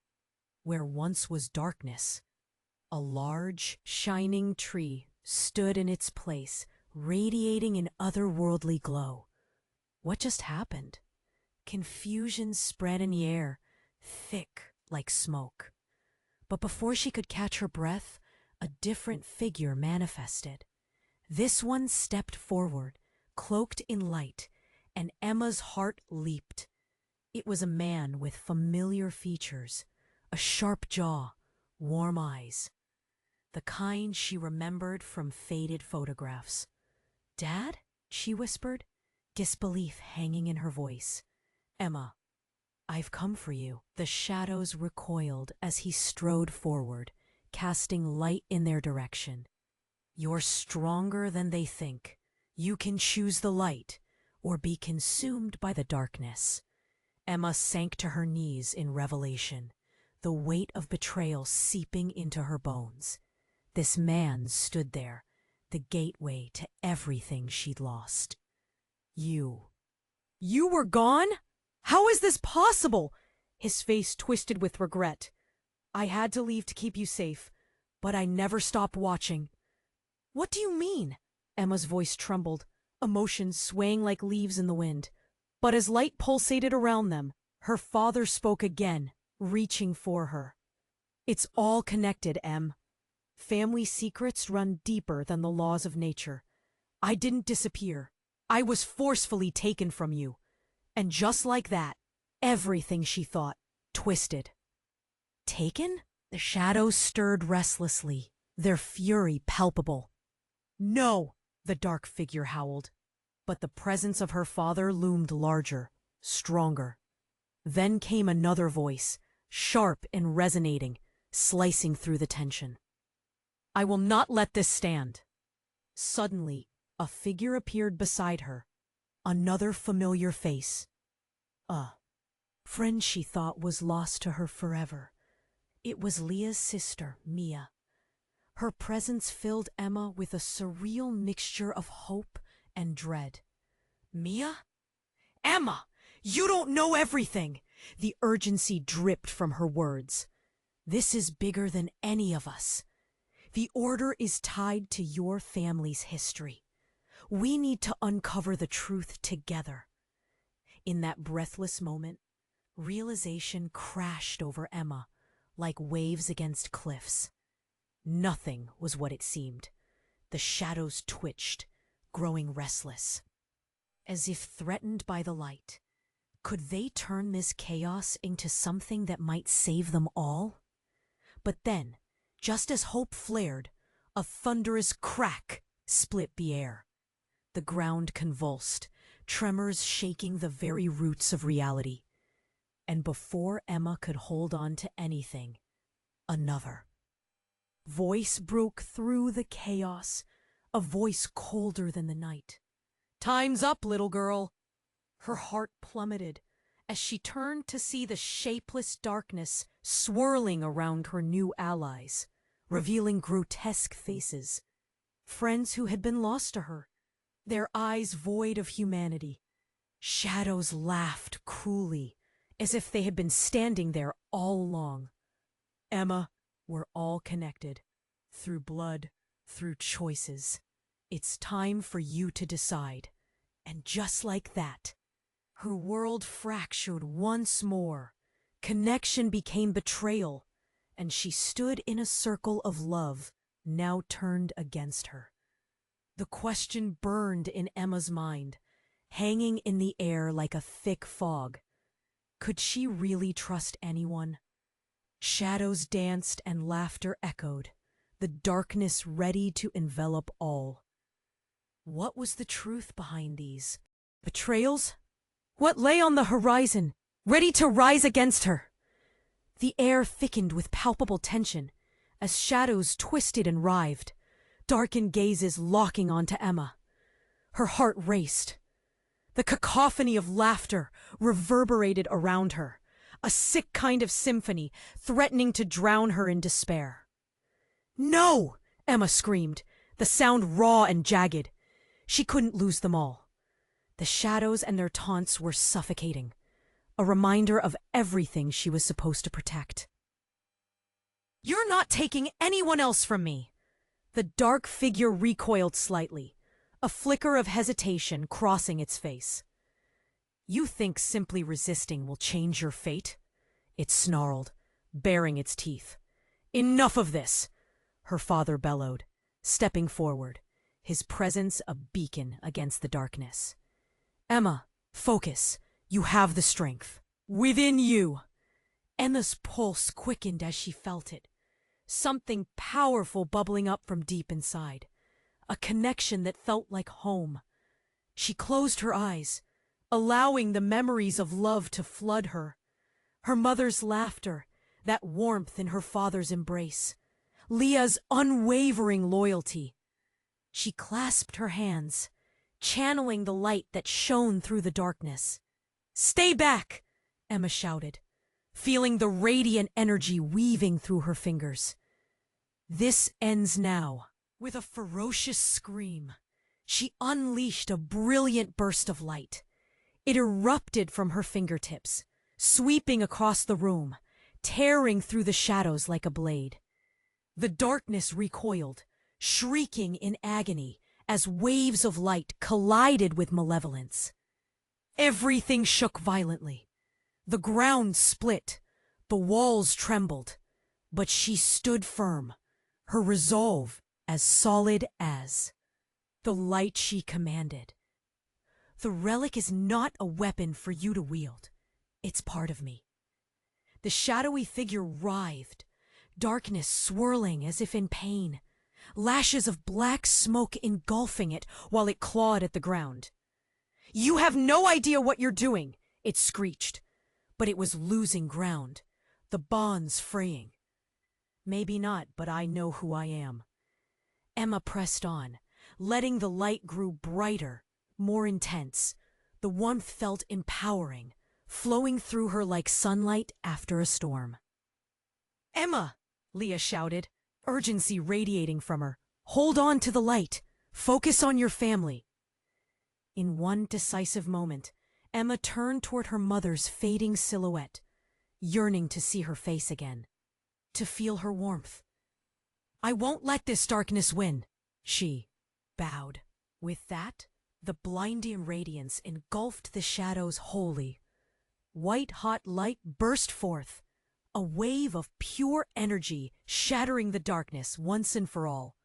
[SPEAKER 1] Where once was darkness, a large, shining tree stood in its place, radiating an otherworldly glow. What just happened? Confusion spread in the air, thick like smoke. But before she could catch her breath, a different figure manifested. This one stepped forward, cloaked in light, and Emma's heart leaped. It was a man with familiar features, a sharp jaw, warm eyes. The kind she remembered from faded photographs. "Dad?" she whispered, disbelief hanging in her voice. "Emma, I've come for you." The shadows recoiled as he strode forward, casting light in their direction. "You're stronger than they think. You can choose the light or be consumed by the darkness." Emma sank to her knees in revelation, the weight of betrayal seeping into her bones. This man stood there, the gateway to everything she'd lost. You were gone? How is this possible?" His face twisted with regret. "I had to leave to keep you safe, but I never stopped watching." "What do you mean?" Emma's voice trembled, emotions swaying like leaves in the wind. But as light pulsated around them, her father spoke again, reaching for her. It's all connected, Em. Family secrets run deeper than the laws of nature. I didn't disappear. I was forcefully taken from you. And just like that, everything she thought twisted. Taken? The shadows stirred restlessly, their fury palpable. No, the dark figure howled. But the presence of her father loomed larger, stronger. Then came another voice, sharp and resonating, slicing through the tension. I will not let this stand. Suddenly, a figure appeared beside her, another familiar face. A friend she thought was lost to her forever. It was Leah's sister, Mia. Her presence filled Emma with a surreal mixture of hope and dread. Mia? Emma, you don't know everything! The urgency dripped from her words. This is bigger than any of us. The Order is tied to your family's history. We need to uncover the truth together. In that breathless moment, realization crashed over Emma like waves against cliffs. Nothing was what it seemed. The shadows twitched, growing restless. As if threatened by the light, could they turn this chaos into something that might save them all? But then, just as hope flared, a thunderous crack split the air. The ground convulsed, tremors shaking the very roots of reality. And before Emma could hold on to anything, another voice broke through the chaos, a voice colder than the night. Time's up, little girl. Her heart plummeted as she turned to see the shapeless darkness swirling around her new allies, revealing grotesque faces. Friends who had been lost to her, their eyes void of humanity. Shadows laughed cruelly, as if they had been standing there all along. Emma, we're all connected. Through blood, through choices. It's time for you to decide. And just like that, her world fractured once more. Connection became betrayal, and she stood in a circle of love, now turned against her. The question burned in Emma's mind, hanging in the air like a thick fog. Could she really trust anyone? Shadows danced and laughter echoed, the darkness ready to envelop all. What was the truth behind these betrayals? What lay on the horizon, ready to rise against her? The air thickened with palpable tension as shadows twisted and writhed, darkened gazes locking onto Emma. Her heart raced. The cacophony of laughter reverberated around her, a sick kind of symphony threatening to drown her in despair. No! Emma screamed, the sound raw and jagged. She couldn't lose them all. The shadows and their taunts were suffocating, a reminder of everything she was supposed to protect. You're not taking anyone else from me! The dark figure recoiled slightly, a flicker of hesitation crossing its face. You think simply resisting will change your fate? It snarled, baring its teeth. Enough of this! Her father bellowed, stepping forward, his presence a beacon against the darkness. Emma, focus. You have the strength. Within you! Emma's pulse quickened as she felt it. Something powerful bubbling up from deep inside. A connection that felt like home. She closed her eyes, allowing the memories of love to flood her. Her mother's laughter, that warmth in her father's embrace. Leah's unwavering loyalty. She clasped her hands, channeling the light that shone through the darkness. Stay back! Emma shouted, feeling the radiant energy weaving through her fingers. This ends now. With a ferocious scream, she unleashed a brilliant burst of light. It erupted from her fingertips, sweeping across the room, tearing through the shadows like a blade. The darkness recoiled, shrieking in agony as waves of light collided with malevolence. Everything shook violently. The ground split, the walls trembled, but she stood firm, her resolve as solid as the light she commanded. The relic is not a weapon for you to wield. It's part of me. The shadowy figure writhed, darkness swirling as if in pain, lashes of black smoke engulfing it while it clawed at the ground. "You have no idea what you're doing," it screeched, but it was losing ground, the bonds fraying. "Maybe not, but I know who I am." Emma pressed on, letting the light grow brighter, more intense. The warmth felt empowering, flowing through her like sunlight after a storm. "Emma!" Leah shouted, urgency radiating from her. "Hold on to the light. Focus on your family." In one decisive moment, Emma turned toward her mother's fading silhouette, yearning to see her face again, to feel her warmth. "I won't let this darkness win," she bowed. With that, the blinding radiance engulfed the shadows wholly. White-hot light burst forth, a wave of pure energy shattering the darkness once and for all.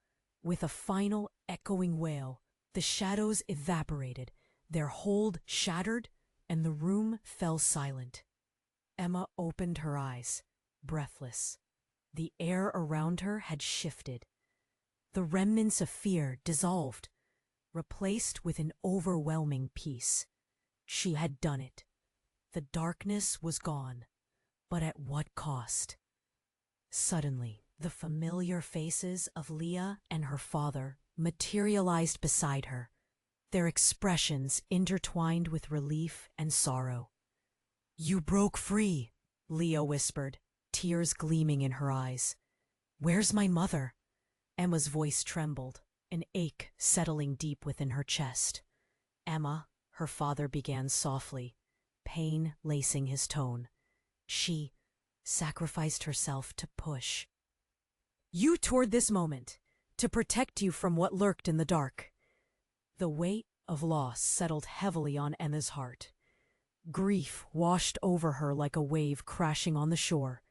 [SPEAKER 1] With a final echoing wail, the shadows evaporated, their hold shattered, and the room fell silent. Emma opened her eyes, breathless. The air around her had shifted. The remnants of fear dissolved, replaced with an overwhelming peace. She had done it. The darkness was gone, but at what cost? Suddenly, the familiar faces of Leah and her father materialized beside her, their expressions intertwined with relief and sorrow. "You broke free," Leah whispered, tears gleaming in her eyes. "Where's my mother?" Emma's voice trembled, an ache settling deep within her chest. "Emma," her father began softly, pain lacing his tone. "She sacrificed herself to push you toward this moment, to protect you from what lurked in the dark." The weight of loss settled heavily on Emma's heart. Grief washed over her like a wave crashing on the shore.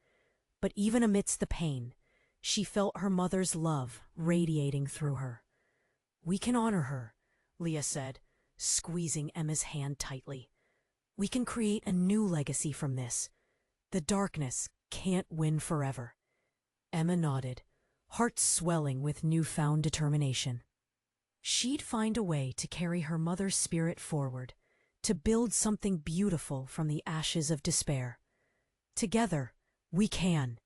[SPEAKER 1] But even amidst the pain, she felt her mother's love radiating through her. "We can honor her," Leah said, squeezing Emma's hand tightly. "We can create a new legacy from this. The darkness can't win forever." Emma nodded, heart swelling with newfound determination. She'd find a way to carry her mother's spirit forward, to build something beautiful from the ashes of despair. Together, we can.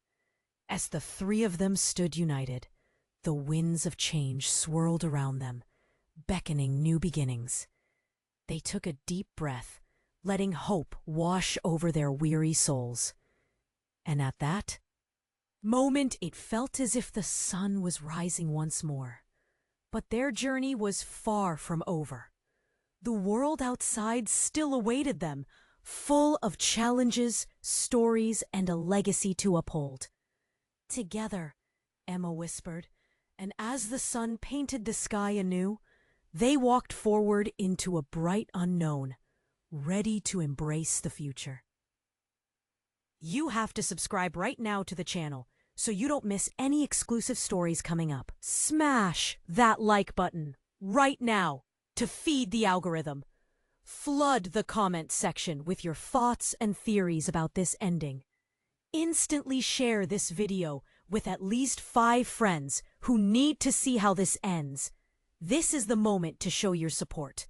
[SPEAKER 1] As the three of them stood united, the winds of change swirled around them, beckoning new beginnings. They took a deep breath, letting hope wash over their weary souls. And at that moment, it felt as if the sun was rising once more. But their journey was far from over. The world outside still awaited them, full of challenges, stories, and a legacy to uphold. "Together," Emma whispered, and as the sun painted the sky anew, they walked forward into a bright unknown, ready to embrace the future. You have to subscribe right now to the channel so you don't miss any exclusive stories coming up. Smash that like button right now to feed the algorithm. Flood the comment section with your thoughts and theories about this ending. Instantly share this video with at least 5 friends who need to see how this ends. This is the moment to show your support.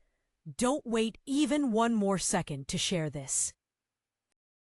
[SPEAKER 1] Don't wait even one more second to share this.